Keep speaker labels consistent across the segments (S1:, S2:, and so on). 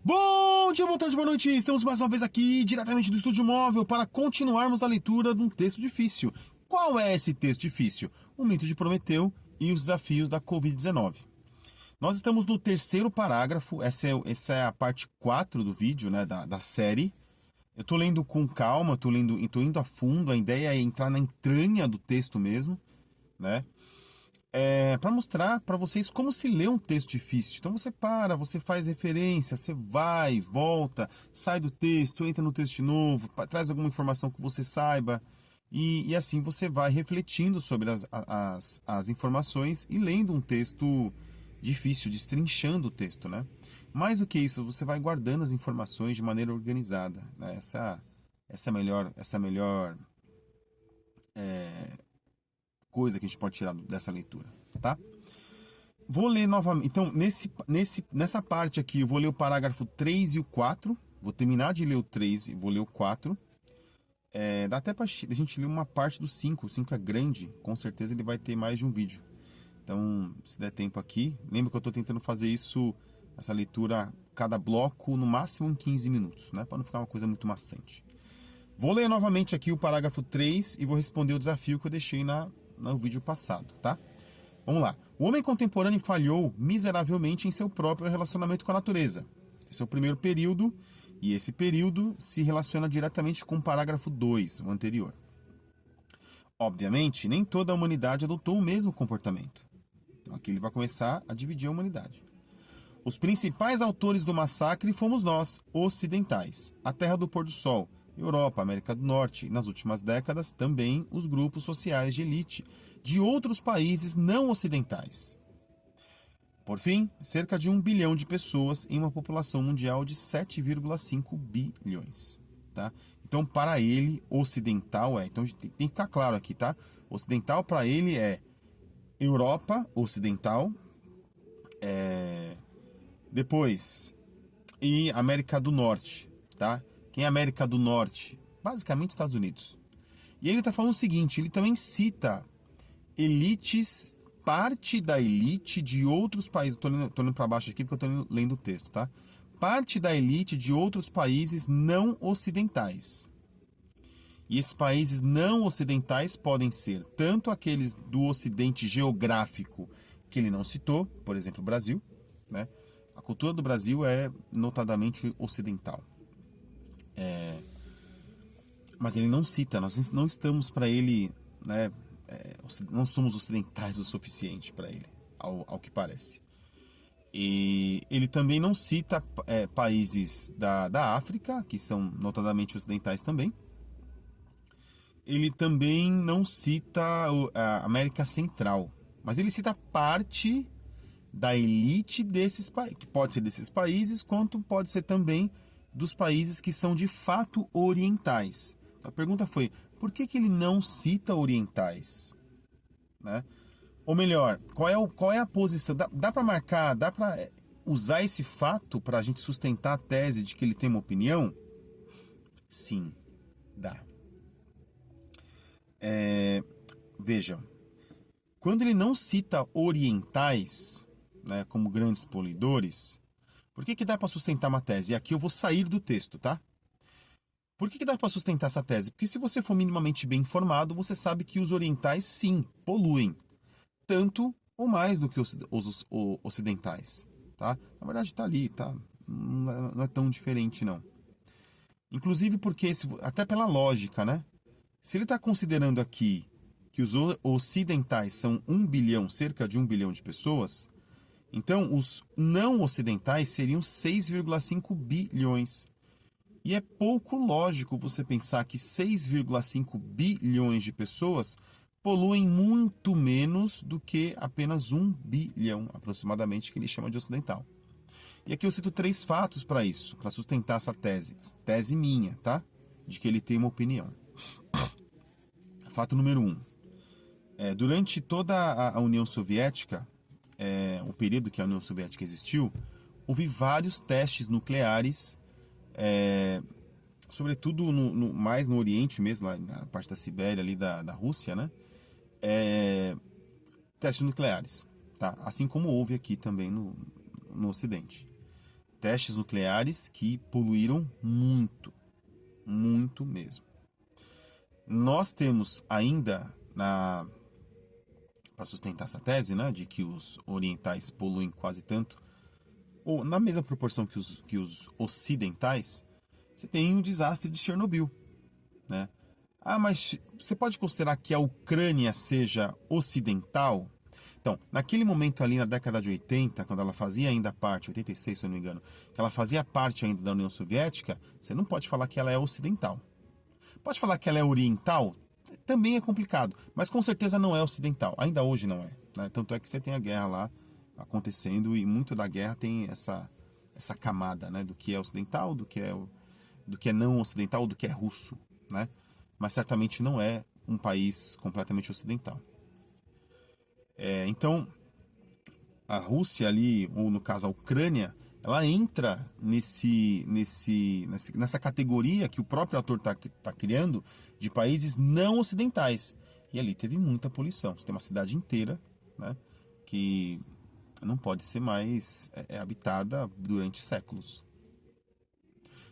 S1: Bom dia, boa tarde, boa noite. Estamos mais uma vez aqui, diretamente do Estúdio Móvel, para continuarmos a leitura de um texto difícil. Qual é esse texto difícil? O mito de Prometeu e os desafios da Covid-19. Nós estamos no terceiro parágrafo, essa é a parte 4 do vídeo, né, da série. Eu tô lendo com calma, tô indo a fundo, a ideia é entrar na entranha do texto mesmo, né? Para mostrar para vocês como se lê um texto difícil. Então você para, você faz referência, você vai, volta, sai do texto, entra no texto de novo, traz alguma informação que você saiba. E assim você vai refletindo sobre as informações e lendo um texto difícil, destrinchando o texto, né? Mais do que isso, você vai guardando as informações de maneira organizada, né? Essa é a melhor coisa que a gente pode tirar dessa leitura, tá? Vou ler novamente. Então, nessa parte aqui, eu vou ler o parágrafo 3 e o 4. Vou terminar de ler o 3 e vou ler o 4. Dá até pra gente ler uma parte do 5. O 5 é grande, com certeza ele vai ter mais de um vídeo. Então, se der tempo aqui, lembra que eu estou tentando fazer isso, essa leitura, cada bloco, no máximo em 15 minutos, né? Para não ficar uma coisa muito maçante. Vou ler novamente aqui o parágrafo 3 e vou responder o desafio que eu deixei no vídeo passado, tá? Vamos lá. O homem contemporâneo falhou miseravelmente em seu próprio relacionamento com a natureza. Esse é o primeiro período, e esse período se relaciona diretamente com o parágrafo 2, o anterior. Obviamente, nem toda a humanidade adotou o mesmo comportamento. Então aqui ele vai começar a dividir a humanidade. Os principais autores do massacre fomos nós, ocidentais, a terra do pôr do sol, Europa, América do Norte e, nas últimas décadas, também os grupos sociais de elite de outros países não ocidentais. Por fim, cerca de 1 bilhão de pessoas em uma população mundial de 7,5 bilhões. Tá? Então, para ele, ocidental então tem que ficar claro aqui, tá? Ocidental para ele é Europa ocidental, depois e América do Norte, tá? Quem é América do Norte? Basicamente Estados Unidos. E aí ele está falando o seguinte, ele também cita elites, parte da elite de outros países. Tô lendo para baixo aqui porque eu estou lendo o texto, tá? Parte da elite de outros países não ocidentais. E esses países não ocidentais podem ser tanto aqueles do ocidente geográfico que ele não citou, por exemplo, o Brasil, né? A cultura do Brasil é notadamente ocidental. Mas ele não cita, nós não estamos para ele, né? Não somos ocidentais o suficiente para ele, ao que parece. E ele também não cita países da África, que são notadamente ocidentais também. Ele também não cita a América Central, mas ele cita parte da elite desses países, que pode ser desses países, quanto pode ser também dos países que são de fato orientais. Então, a pergunta foi, por que ele não cita orientais? Né? Ou melhor, qual é a posição? Dá para marcar, dá para usar esse fato para a gente sustentar a tese de que ele tem uma opinião? Sim, dá. Vejam, quando ele não cita orientais, né, como grandes poluidores, por que dá para sustentar uma tese? E aqui eu vou sair do texto, tá? Por que dá para sustentar essa tese? Porque se você for minimamente bem informado, você sabe que os orientais, sim, poluem. Tanto ou mais do que os ocidentais, tá? Na verdade está ali, tá? Não é tão diferente, não. Inclusive porque, até pela lógica, né? Se ele está considerando aqui que os ocidentais são 1 bilhão, cerca de 1 bilhão de pessoas, então os não ocidentais seriam 6,5 bilhões. E é pouco lógico você pensar que 6,5 bilhões de pessoas poluem muito menos do que apenas 1 bilhão, aproximadamente, que ele chama de ocidental. E aqui eu cito 3 fatos para isso, para sustentar essa tese. Tese minha, tá? De que ele tem uma opinião. Fato número 1. Durante toda a União Soviética, o período que a União Soviética existiu, houve vários testes nucleares, sobretudo mais no Oriente mesmo, lá na parte da Sibéria, ali da Rússia, né? Testes nucleares, tá? Assim como houve aqui também no Ocidente. testes nucleares que poluíram muito, muito mesmo. Nós temos ainda, para sustentar essa tese, né, de que os orientais poluem quase tanto, ou na mesma proporção que os ocidentais, você tem o desastre de Chernobyl, né? Ah, mas você pode considerar que a Ucrânia seja ocidental? Então, naquele momento ali na década de 80, quando ela fazia ainda parte, 86 se eu não me engano, que ela fazia parte ainda da União Soviética, você não pode falar que ela é ocidental. Pode falar que ela é oriental? Também é complicado, mas com certeza não é ocidental. Ainda hoje não é, né? Tanto é que você tem a guerra lá acontecendo e muito da guerra tem essa camada, né, do que é ocidental, do que é não ocidental, do que é russo, né? Mas certamente não é um país completamente ocidental. Então, a Rússia ali, ou no caso a Ucrânia, ela entra nessa categoria que o próprio autor tá criando de países não ocidentais. E ali teve muita poluição. Você tem uma cidade inteira, né, que não pode ser mais habitada durante séculos.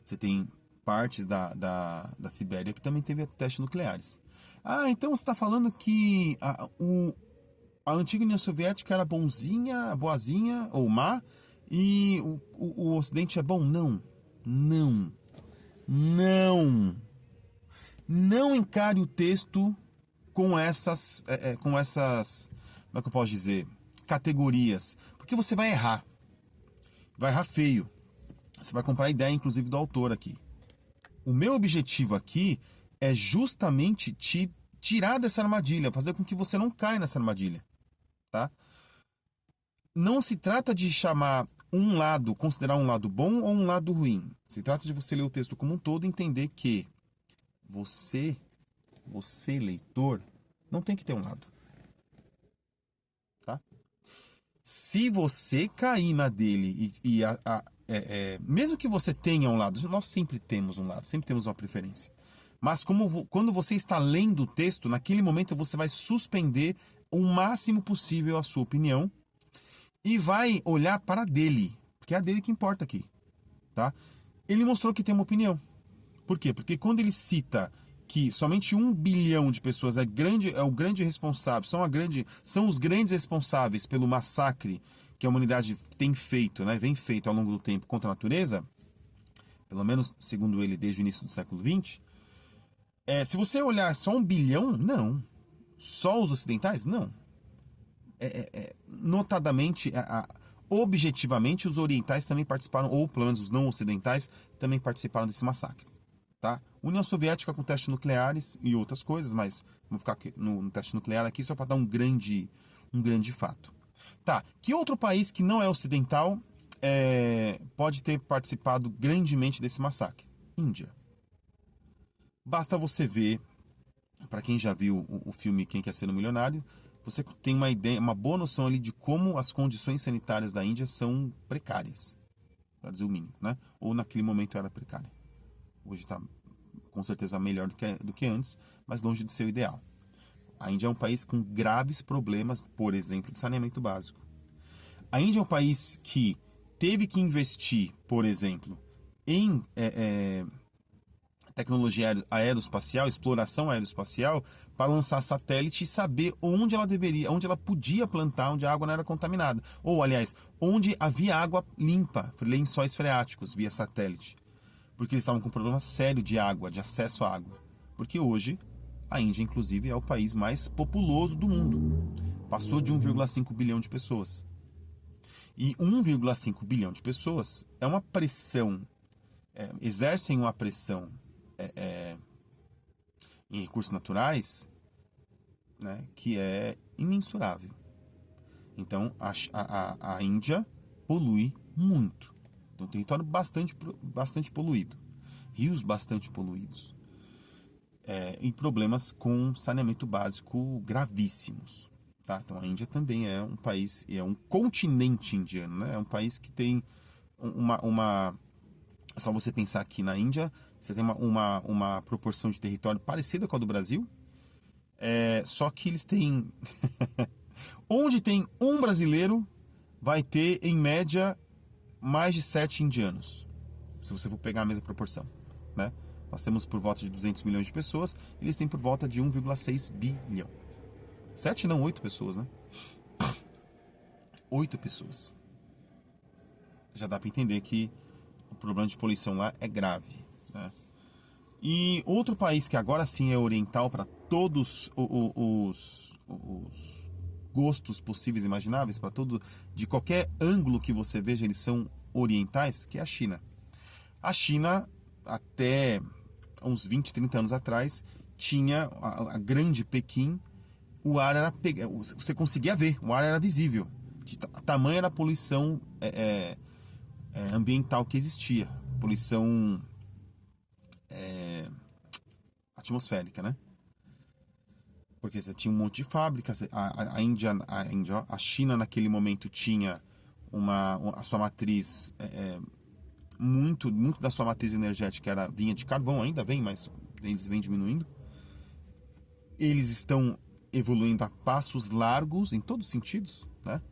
S1: Você tem partes da Sibéria que também teve testes nucleares. Ah, então você está falando que a antiga União Soviética era bonzinha, boazinha ou má, e o Ocidente é bom? Não. Não. Não. Não encare o texto com essas, como é que eu posso dizer, categorias, porque você vai errar. Vai errar feio. Você vai comprar a ideia, inclusive, do autor aqui. O meu objetivo aqui é justamente te tirar dessa armadilha, fazer com que você não caia nessa armadilha, tá? Não se trata de chamar um lado, considerar um lado bom ou um lado ruim. Se trata de você ler o texto como um todo e entender que você, leitor, não tem que ter um lado, tá? Se você cair na dele mesmo que você tenha um lado, nós sempre temos um lado, sempre temos uma preferência. Mas quando você está lendo o texto, naquele momento você vai suspender o máximo possível a sua opinião e vai olhar para a dele, porque é a dele que importa aqui, tá? Ele mostrou que tem uma opinião. Por quê? Porque quando ele cita que somente 1 bilhão de pessoas é o grande responsável, são os grandes responsáveis pelo massacre que a humanidade tem feito, né, vem feito ao longo do tempo contra a natureza, pelo menos segundo ele desde o início do século XX, se você olhar só 1 bilhão, não. Só os ocidentais? Não. Notadamente, objetivamente, os orientais também participaram, ou pelo menos os não ocidentais, também participaram desse massacre. Tá? União Soviética com testes nucleares e outras coisas, mas vamos ficar no teste nuclear aqui só para dar um grande fato. Tá, que outro país que não é ocidental pode ter participado grandemente desse massacre? Índia. Basta você ver, para quem já viu o filme Quem Quer Ser um Milionário, você tem uma ideia, uma boa noção ali de como as condições sanitárias da Índia são precárias, para dizer o mínimo, né? Ou naquele momento era precária. Hoje está com certeza melhor do que antes, mas longe de ser o ideal. A Índia é um país com graves problemas, por exemplo, de saneamento básico. A Índia é um país que teve que investir, por exemplo, em tecnologia aeroespacial, exploração aeroespacial, para lançar satélite e saber onde ela podia plantar, onde a água não era contaminada. Ou, aliás, onde havia água limpa, lençóis freáticos via satélite. Porque eles estavam com um problema sério de água, de acesso à água. Porque hoje, a Índia, inclusive, é o país mais populoso do mundo. Passou de 1,5 bilhão de pessoas. E 1,5 bilhão de pessoas é uma pressão, exercem uma pressão em recursos naturais, né, que é imensurável. Então, a Índia polui muito. Então, um território bastante poluído. Rios bastante poluídos. E problemas com saneamento básico gravíssimos. Tá? Então, a Índia também é um país, é um continente indiano, né? É um país que tem só você pensar aqui na Índia, você tem uma proporção de território parecida com a do Brasil, só que eles têm... Onde tem um brasileiro, vai ter, em média, mais de 7 indianos, se você for pegar a mesma proporção, né? Nós temos por volta de 200 milhões de pessoas, eles têm por volta de 1,6 bilhão. 7 não, 8 pessoas, né? 8 pessoas. Já dá para entender que o problema de poluição lá é grave, né? E outro país que agora sim é oriental para todos os gostos possíveis e imagináveis, para todo, de qualquer ângulo que você veja, eles são orientais, que é a China. A China, até uns 20, 30 anos atrás, tinha a grande Pequim, o ar era, você conseguia ver, o ar era visível, de tamanho era a poluição ambiental que existia, poluição atmosférica, né? Porque você tinha um monte de fábricas, a China naquele momento tinha a sua matriz, muito da sua matriz energética vinha de carvão, ainda vem, mas eles vêm diminuindo. Eles estão evoluindo a passos largos em todos os sentidos, né?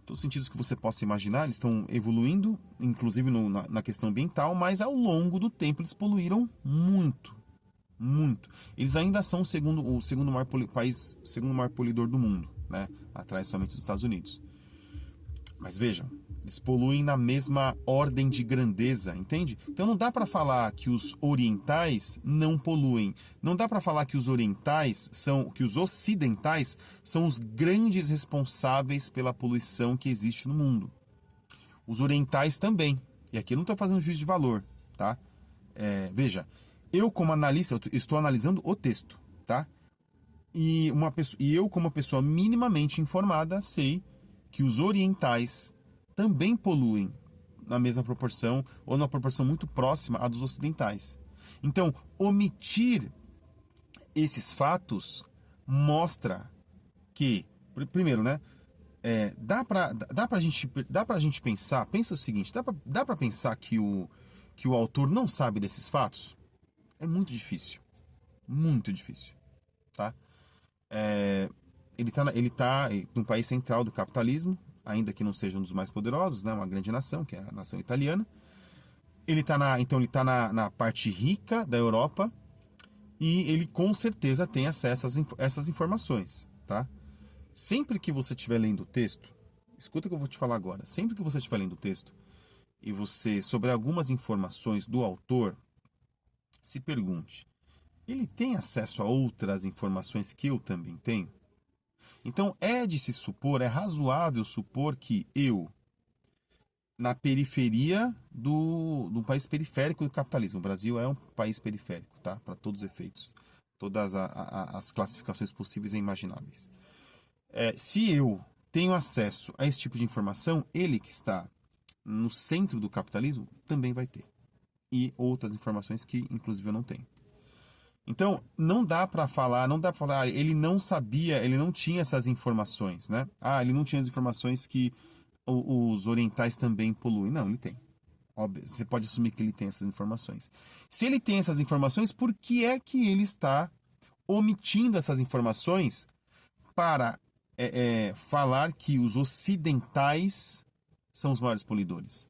S1: Todos os sentidos que você possa imaginar, eles estão evoluindo, inclusive na questão ambiental, mas ao longo do tempo eles poluíram muito, muito. Eles ainda são o segundo maior país, o segundo maior poluidor do mundo, né? Atrás somente dos Estados Unidos. Mas vejam, eles poluem na mesma ordem de grandeza, entende? Então não dá para falar que os orientais não poluem. Não dá para falar que os ocidentais são os grandes responsáveis pela poluição que existe no mundo. Os orientais também. E aqui eu não estou fazendo juízo de valor, tá? Veja, eu como analista, eu estou analisando o texto, tá? E eu como uma pessoa minimamente informada sei que os orientais também poluem na mesma proporção ou numa proporção muito próxima à dos ocidentais. Então, omitir esses fatos mostra que, primeiro, né, dá pra gente pensar, pensa o seguinte, dá pra pensar que o autor não sabe desses fatos? É muito difícil, tá? Ele tá num país central do capitalismo, ainda que não seja um dos mais poderosos, né? Uma grande nação, que é a nação italiana. Então ele tá na parte rica da Europa e ele com certeza tem acesso a essas informações, tá? Sempre que você estiver lendo o texto, escuta o que eu vou te falar agora. Sempre que você estiver lendo o texto e você sobre algumas informações do autor, se pergunte: ele tem acesso a outras informações que eu também tenho? Então é de se supor, é razoável supor que eu, na periferia do país periférico do capitalismo, o Brasil é um país periférico, tá? Para todos os efeitos, todas as classificações possíveis e imagináveis. Se eu tenho acesso a esse tipo de informação, ele que está no centro do capitalismo também vai ter. E outras informações que, inclusive, eu não tenho. Então, não dá para falar, ele não sabia, ele não tinha essas informações, né? Ele não tinha as informações que os orientais também poluem. Não, ele tem. Óbvio, você pode assumir que ele tem essas informações. Se ele tem essas informações, por que é que ele está omitindo essas informações para falar que os ocidentais são os maiores poluidores?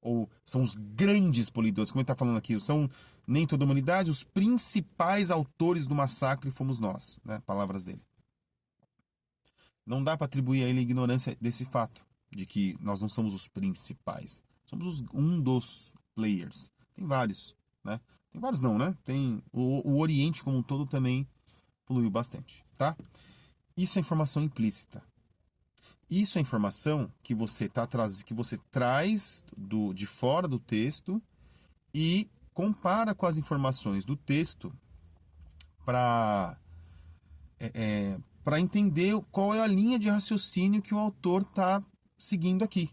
S1: Ou são os grandes poluidores, como ele está falando aqui, são nem toda a humanidade, os principais autores do massacre fomos nós, né? Palavras dele. Não dá para atribuir a ele a ignorância desse fato, de que nós não somos os principais. Somos um dos players. Tem vários, né? Tem vários não, né? Tem o Oriente como um todo também poluiu bastante, tá? Isso é informação implícita. Isso é informação que você traz de fora do texto e compara com as informações do texto para entender qual é a linha de raciocínio que o autor está seguindo aqui.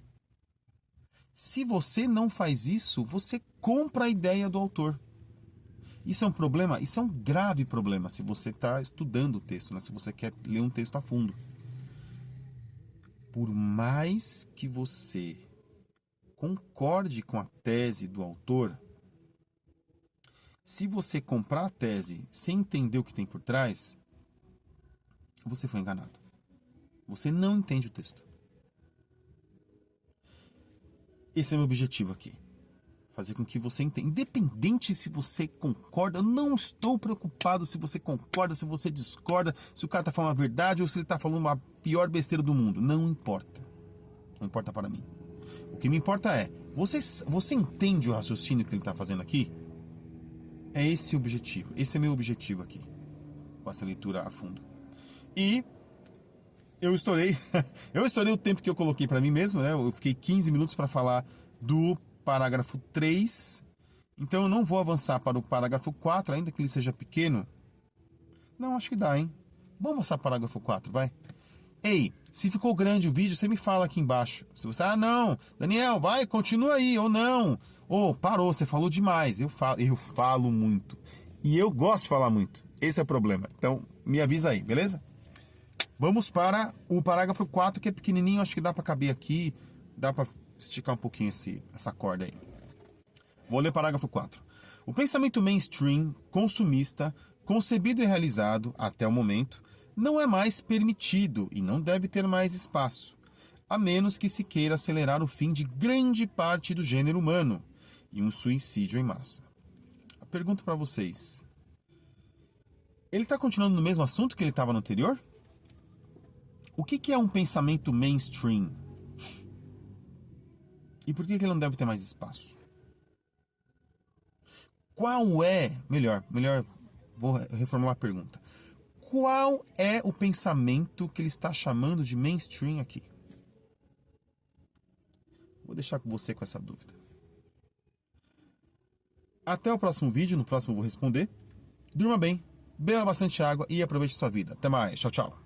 S1: Se você não faz isso, você compra a ideia do autor. Isso é um problema, isso é um grave problema se você está estudando o texto, né? Se você quer ler um texto a fundo. Por mais que você concorde com a tese do autor, se você comprar a tese sem entender o que tem por trás, você foi enganado. Você não entende o texto. Esse é meu objetivo aqui. Fazer com que você entenda. Independente se você concorda, eu não estou preocupado se você concorda, se você discorda, se o cara está falando a verdade ou se ele está falando a pior besteira do mundo. Não importa. Não importa para mim. O que me importa é, você entende o raciocínio que ele está fazendo aqui? É esse o objetivo. Esse é meu objetivo aqui. Com essa leitura a fundo. E eu estourei o tempo que eu coloquei para mim mesmo, né? Eu fiquei 15 minutos para falar do parágrafo 3. Então eu não vou avançar para o parágrafo 4, ainda que ele seja pequeno. Não, acho que dá, hein? Vamos avançar para o parágrafo 4, vai. Ei, se ficou grande o vídeo, você me fala aqui embaixo. Se você, não, Daniel, vai, continua aí, ou não. Ou, parou, você falou demais. Eu falo muito. E eu gosto de falar muito. Esse é o problema. Então, me avisa aí, beleza? Vamos para o parágrafo 4, que é pequenininho, acho que dá para caber aqui, dá para esticar um pouquinho essa corda aí. Vou ler o parágrafo 4. O pensamento mainstream, consumista, concebido e realizado, até o momento, não é mais permitido e não deve ter mais espaço, a menos que se queira acelerar o fim de grande parte do gênero humano e um suicídio em massa. A pergunta para vocês, ele está continuando no mesmo assunto que ele estava no anterior? O que é um pensamento mainstream? E por que ele não deve ter mais espaço? Qual é... Melhor, vou reformular a pergunta. Qual é o pensamento que ele está chamando de mainstream aqui? Vou deixar com você com essa dúvida. Até o próximo vídeo, no próximo eu vou responder. Durma bem, beba bastante água e aproveite sua vida. Até mais, tchau, tchau.